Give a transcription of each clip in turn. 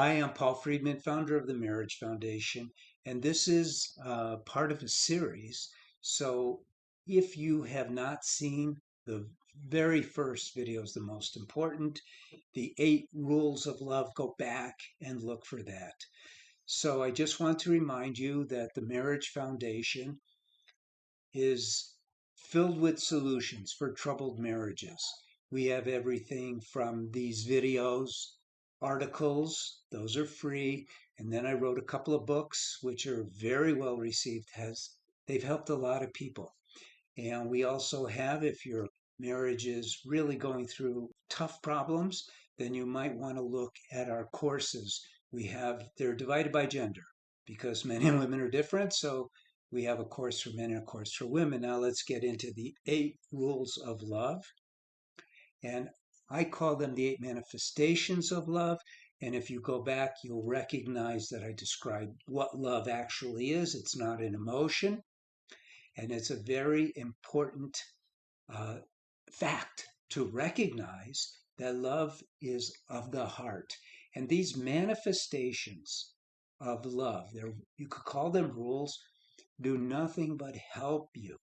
Hi, I'm Paul Friedman, founder of the Marriage Foundation, and this is part of a series. So, if you have not seen the very first video, is the most important, the 8 rules of love, go back and look for that. So, I just want to remind you that the Marriage Foundation is filled with solutions for troubled marriages. We have everything from these videos, articles, those are free, and then I wrote a couple of books which are very well received. They've helped a lot of people. And we also have, if your marriage is really going through tough problems, then you might want to look at our courses. They're divided by gender because men and women are different. So we have a course for men and a course for women. Now let's get into the 8 rules of love. And I call them the 8 manifestations of love. And if you go back, you'll recognize that I described what love actually is. It's not an emotion. And it's a very important uh, fact to recognize that love is of the heart. And these manifestations of love, you could call them rules, do nothing but help you.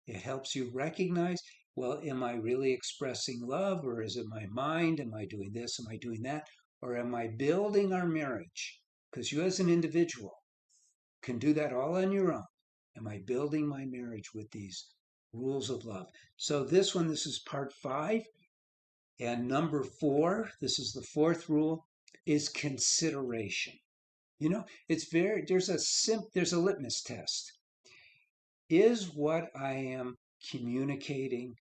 It helps you recognize, well, am I really expressing love, or is it my mind? Am I doing this? Am I doing that? Or am I building our marriage? Because you as an individual can do that all on your own. Am I building my marriage with these rules of love? So this is part 5. And number 4, this is the 4th rule, is consideration. You know, there's a litmus test. Is what I am communicating,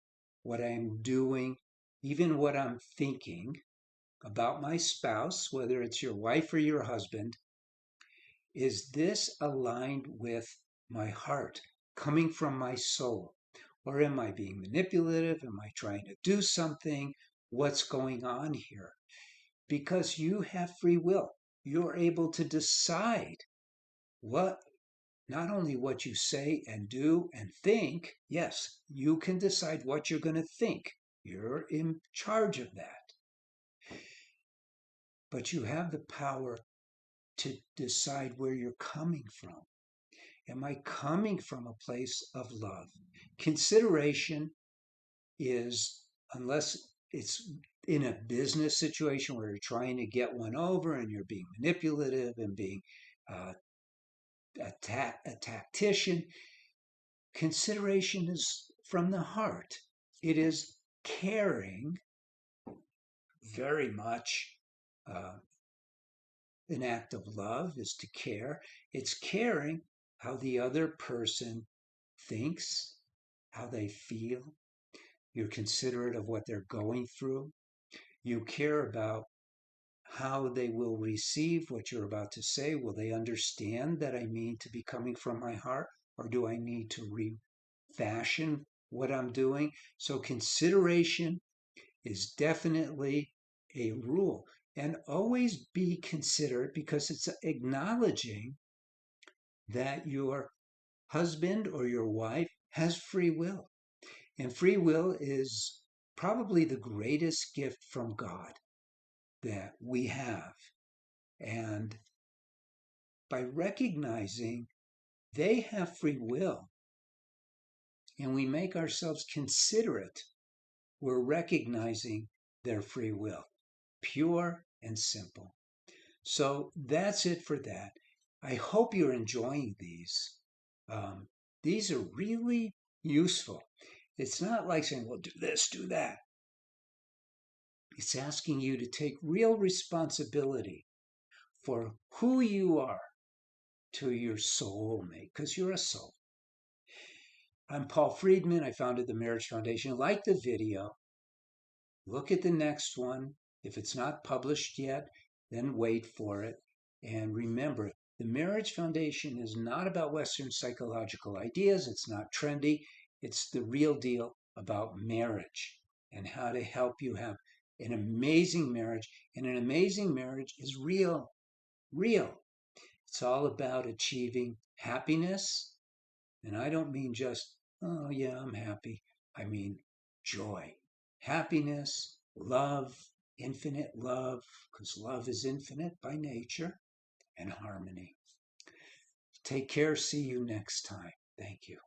what I'm doing, even what I'm thinking about my spouse, whether it's your wife or your husband, is this aligned with my heart, coming from my soul? Or am I being manipulative? Am I trying to do something? What's going on here? Because you have free will. You're able to decide what, not only what you say and do and think. Yes, you can decide what you're going to think. You're in charge of that. But you have the power to decide where you're coming from. Am I coming from a place of love? Consideration is, unless it's in a business situation where you're trying to get one over and you're being manipulative and being uh, a tactician, consideration is from the heart. It is caring very much. An act of love is to care. It's caring how the other person thinks, how they feel. You're considerate of what they're going through. You care about how they will receive what you're about to say. Will they understand that I mean to be coming from my heart, or do I need to refashion what I'm doing? So consideration is definitely a rule. And always be considerate, because it's acknowledging that your husband or your wife has free will. And free will is probably the greatest gift from God that we have. And by recognizing they have free will and we make ourselves considerate, we're recognizing their free will, pure and simple. So that's it for that. I hope you're enjoying these. Um, these are really useful. It's not like saying, well, do this, do that. It's asking you to take real responsibility for who you are to your soulmate, because you're a soul. I'm Paul Friedman. I founded the Marriage Foundation. Like the video, look at the next one. If it's not published yet, then wait for it. And remember, the Marriage Foundation is not about Western psychological ideas. It's not trendy. It's the real deal about marriage and how to help you have an amazing marriage. And an amazing marriage is real, real. It's all about achieving happiness. And I don't mean just, oh, yeah, I'm happy. I mean joy, happiness, love, infinite love, because love is infinite by nature, and harmony. Take care. See you next time. Thank you.